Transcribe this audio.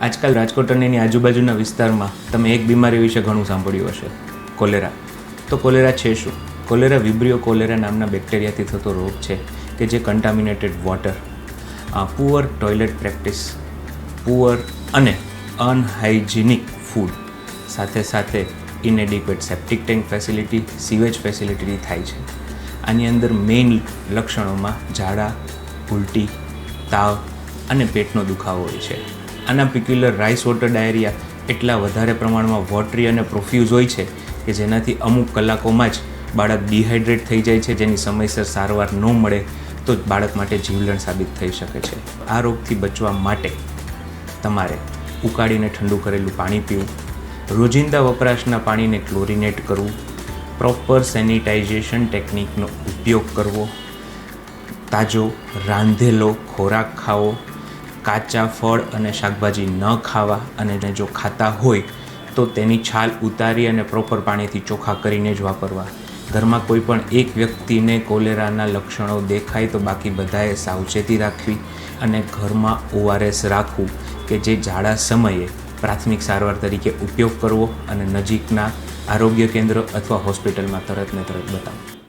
આજકાલ રાજકોટ અને એની આજુબાજુના વિસ્તારમાં તમે એક બીમારી વિશે ઘણું સાંભળ્યું હશે, કોલેરા. તો કોલેરા છે શું? કોલેરા વિબ્રિયો કોલેરા નામના બેક્ટેરિયાથી થતો રોગ છે કે જે contaminated water, poor toilet practice, poor અને અનહાઇજિનિક ફૂડ, સાથે સાથે ઇનએડિક્વેટ સેપ્ટિક ટેન્ક ફેસિલિટી, સીવેજ ફેસિલિટીથી થાય છે. આની અંદર મેઇન લક્ષણોમાં ઝાડા, ઉલટી, તાવ અને પેટનો દુખાવો હોય છે. આના પિક્યુલર રાઈસ વોટર ડાયરિયા એટલા વધારે પ્રમાણમાં વોટરી અને પ્રોફ્યુઝ હોય છે કે જેનાથી અમુક કલાકોમાં જ બાળક ડિહાઇડ્રેટ થઈ જાય છે, જેની સમયસર સારવાર ન મળે તો બાળક માટે જીવલેણ સાબિત થઈ શકે છે. આ રોગથી બચવા માટે તમારે ઉકાળીને ઠંડુ કરેલું પાણી પીવું, રોજિંદા વપરાશના પાણીને ક્લોરિનેટ કરવું, પ્રોપર સેનિટાઇઝેશન ટેકનિકનો ઉપયોગ કરવો, તાજો રાંધેલો ખોરાક ખાવો, કાચા ફળ અને શાકભાજી ન ખાવા, અને જો ખાતા હોય તો તેની છાલ ઉતારી અને પ્રોપર પાણીથી ચોખ્ખા કરીને જ વાપરવા. ઘરમાં કોઈ પણ એક વ્યક્તિને કોલેરાના લક્ષણો દેખાય તો બાકી બધાએ સાવચેતી રાખવી અને ઘરમાં ORS રાખવું કે જે ઝાડા સમયે પ્રાથમિક સારવાર તરીકે ઉપયોગ કરવો અને નજીકના આરોગ્ય કેન્દ્ર અથવા હોસ્પિટલમાં તરત ને તરત બતાવવું.